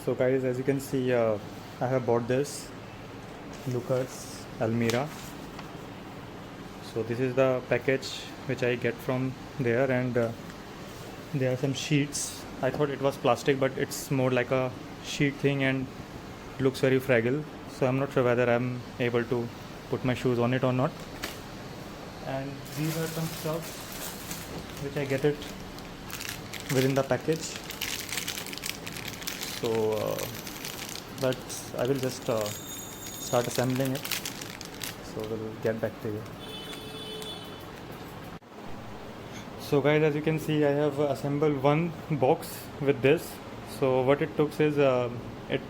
So guys, as you can see, I have bought this Lucas Almira. So this is the package which I get from there, and there are some sheets. I thought it was plastic, but it's more like a sheet thing and looks very fragile. So I'm not sure whether I'm able to put my shoes on it or not. And these are some stuff which I get it within the package. So but I will just start assembling it, so we'll get back to you. So guys, as you can see, I have assembled one box with this. So what it took is it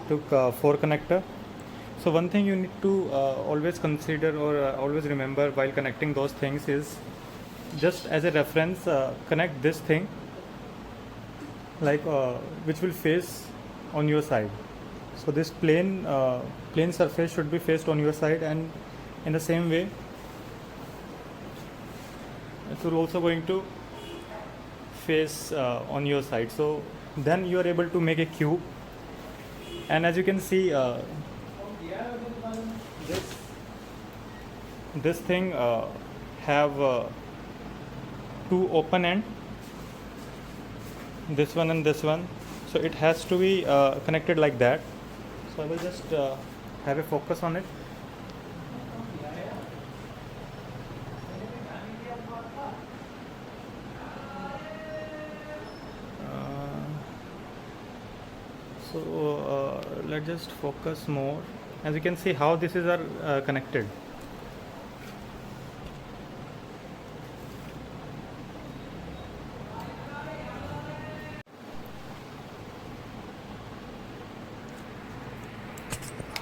took 4 connector. So one thing you need to always consider or always remember while connecting those things is, just as a reference, connect this thing like which will face on your side. So this plain surface should be faced on your side, and in the same way it will also going to face on your side. So then you are able to make a cube. And as you can see, this thing have 2 open end, this one and this one, so it has to be connected like that. So I will just have a focus on it. Let's just focus more. As you can see how this is connected.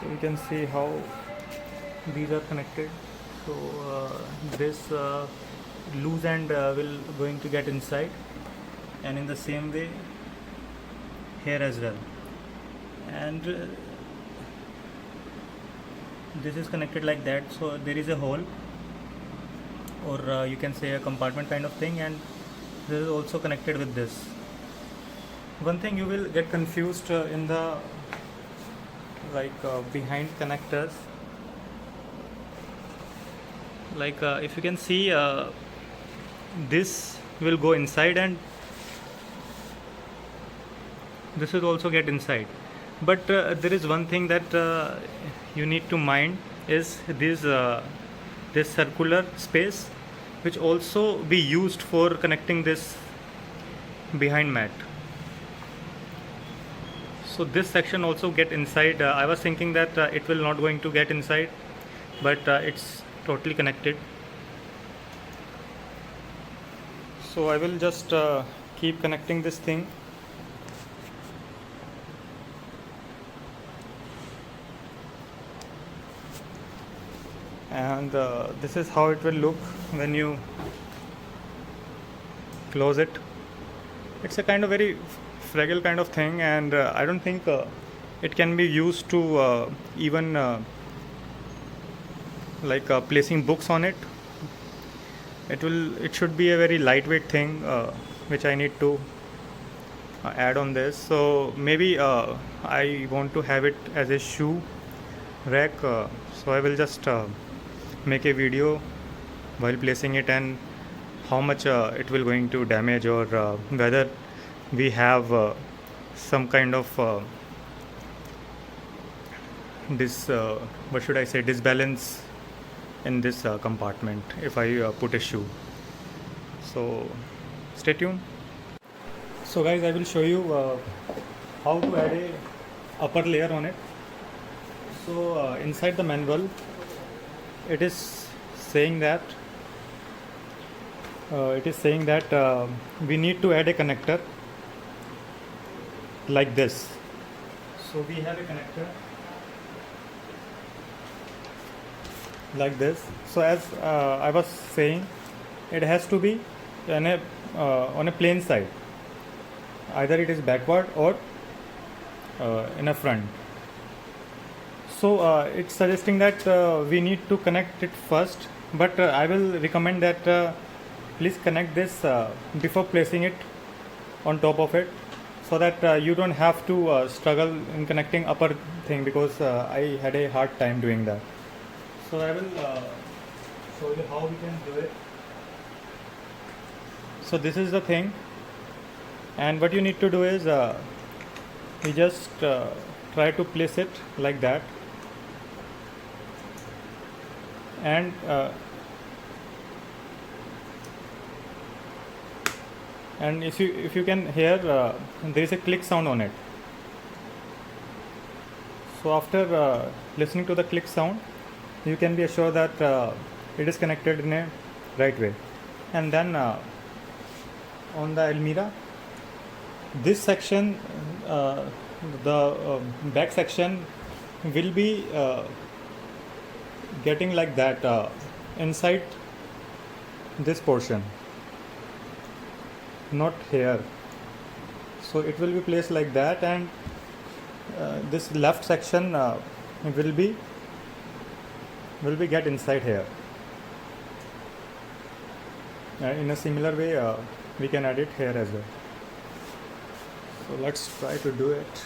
So you can see how these are connected. So this loose end will going to get inside, and in the same way here as well. And this is connected like that. So there is a hole, or you can say a compartment kind of thing, and this is also connected with this. One thing you will get confused in the behind connectors, if you can see, this will go inside and this will also get inside. But there is one thing that you need to mind is this circular space, which also be used for connecting this behind mat. So this section also get inside. I was thinking that it will not going to get inside, but it's totally connected. So I will just keep connecting this thing. And this is how it will look when you close it. It's a kind of very fragile kind of thing, and I don't think it can be used to even placing books on it. It should be a very lightweight thing, which I need to add on this. So maybe I want to have it as a shoe rack, so I will just make a video while placing it, and how much it will going to damage, or whether we have some kind of disbalance in this compartment if I put a shoe. So stay tuned. So guys, I will show you how to add a upper layer on it. So inside the manual it is saying that we need to add a connector like this. So we have a connector like this. So as I was saying, it has to be on a plain side. Either it is backward or in a front. So it's suggesting that we need to connect it first, but I will recommend that please connect this before placing it on top of it, so that you don't have to struggle in connecting upper thing, because I had a hard time doing that. So I will show you how we can do it. So this is the thing, and what you need to do is you just try to place it like that, and if you can hear, there is a click sound on it. So after listening to the click sound, you can be assured that it is connected in a right way. And then on the Almira, this section, the back section will be getting like that inside this portion, not here. So it will be placed like that, and this left section will be get inside here. In a similar way, we can add it here as well. So let's try to do it.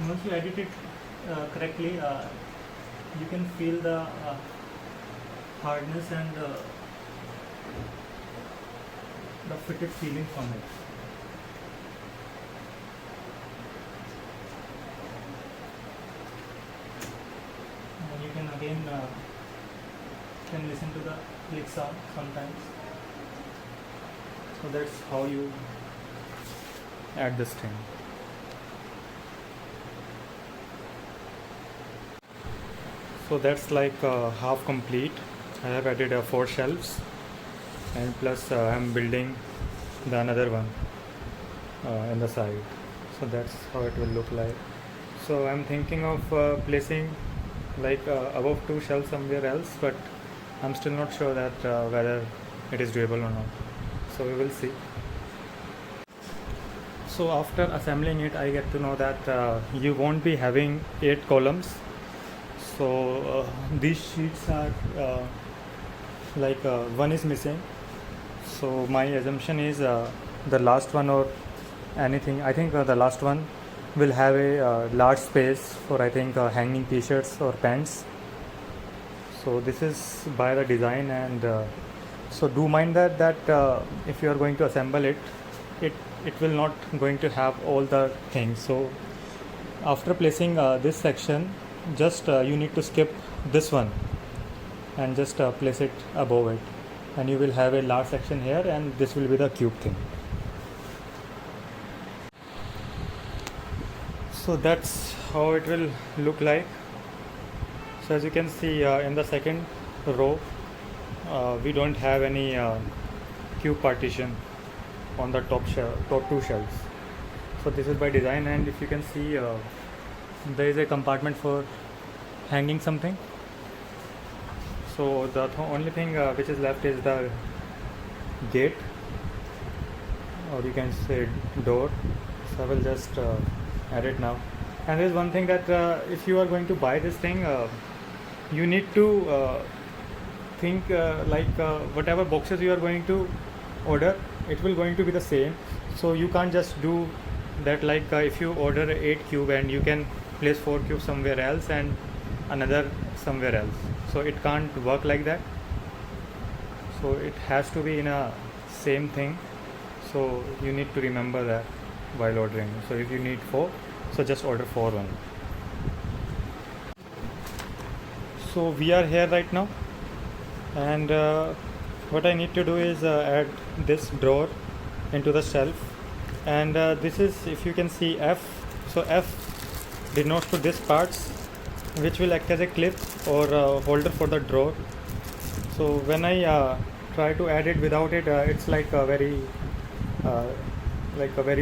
Once you edit it correctly, you can feel the hardness and the fitted feeling from it. And you can again can listen to the click sound sometimes. So that's how you add this thing. So that's like half complete. I have added 4 shelves, and plus I am building the another one in the side. So that's how it will look like. So I'm thinking of placing like above 2 shelves somewhere else, but I'm still not sure that whether it is doable or not. So we will see. So after assembling it, I get to know that you won't be having 8 columns. So these sheets are like one is missing. So my assumption is the last one or anything. I think the last one will have a large space for, I think, hanging t-shirts or pants. So this is by the design, and so do mind that if you are going to assemble it, it will not going to have all the things. So after placing this section, just you need to skip this one and just place it above it, and you will have a large section here, and this will be the cube thing. So that's how it will look like. So as you can see in the second row, we don't have any cube partition on the top 2 shelves. So this is by design, and if you can see, there is a compartment for hanging something. So the only thing which is left is the gate, or you can say door. So I will just add it now. And there is one thing that if you are going to buy this thing, you need to think like whatever boxes you are going to order, it will going to be the same. So you can't just do that, like if you order 8 cube and you can place 4 cubes somewhere else and another somewhere else. So it can't work like that. So it has to be in a same thing. So you need to remember that while ordering. So if you need 4, so just order 4 only. So we are here right now, and what I need to do is add this drawer into the shelf, and this is, if you can see, F. So F denotes to this parts which will act as a clip or holder for the drawer. So when I try to add it without it, it's like a very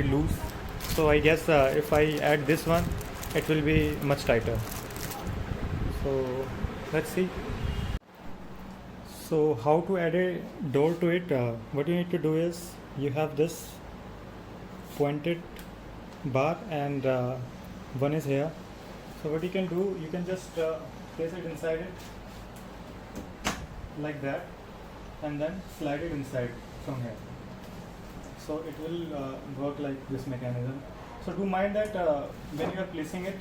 loose. So I guess if I add this one, it will be much tighter. So let's see. So how to add a door to it? What you need to do is you have this pointed bar and one is here. So what you can do, you can just place it inside it like that and then slide it inside from here. So it will work like this mechanism. So do mind that when you are placing it,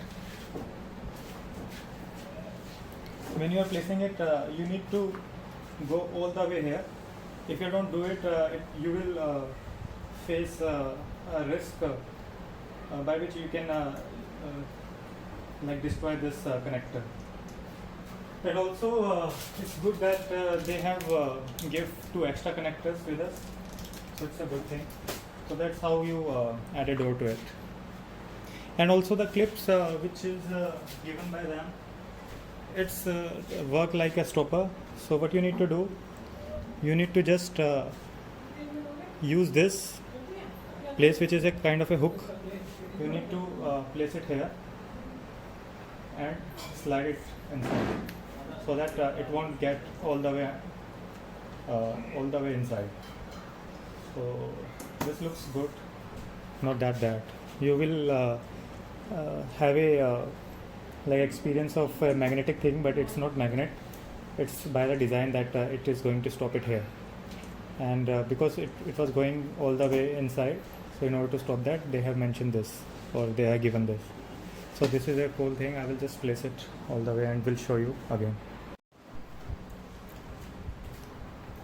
you need to go all the way here. If you don't do it, you will face a risk by which you can like destroy this connector. And also it's good that they have give 2 extra connectors with us, so it's a good thing. So that's how you add a door to it. And also the clips which is given by them, it's work like a stopper. So what you need to do, you need to just use this place which is a kind of a hook. You need to place it here and slide it inside so that it won't get all the way inside. So this looks good, not that bad. You will have a like experience of a magnetic thing, but it's not magnet. It's by the design that it is going to stop it here. And because it was going all the way inside, so in order to stop that, they have mentioned this, or they are given this. So this is a cool thing. I will just place it all the way and will show you again.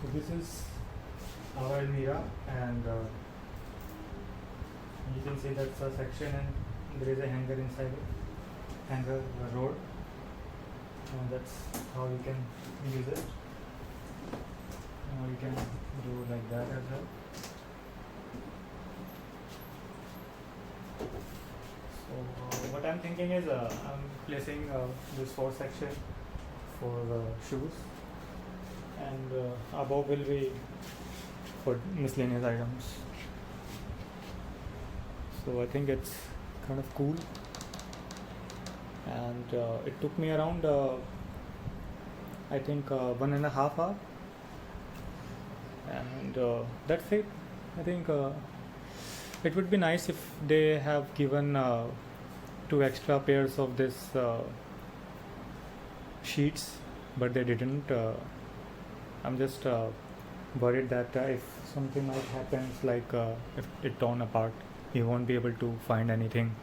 So this is our Almira, and you can see that's a section and there is a hanger inside it, hanger rod, and that's how you can use it. You can do like that as well. So what I'm thinking is I'm placing this 4 section for shoes, and above will be for miscellaneous items. So I think it's kind of cool, and it took me around I think 1.5 hours, and that's it. I think it would be nice if they have given 2 extra pairs of this sheets, but they didn't. I'm just worried that if something like happens, like if it torn apart, you won't be able to find anything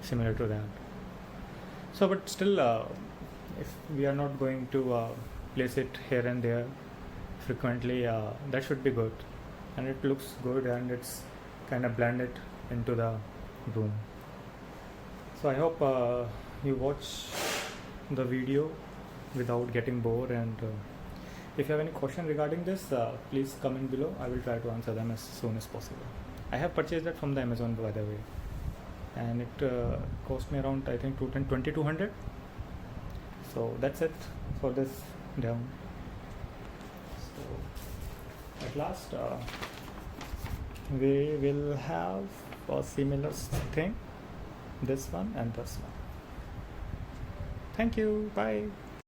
similar to that. So but still, if we are not going to place it here and there frequently, that should be good, and it looks good, and it's kind of blended into the room. So I hope you watch the video without getting bored, and if you have any question regarding this, please comment below. I will try to answer them as soon as possible. I have purchased that from the Amazon, by the way, and it cost me around, I think, 2200. So that's it for this down. So at last we will have a similar thing, this one and this one. Thank you, bye.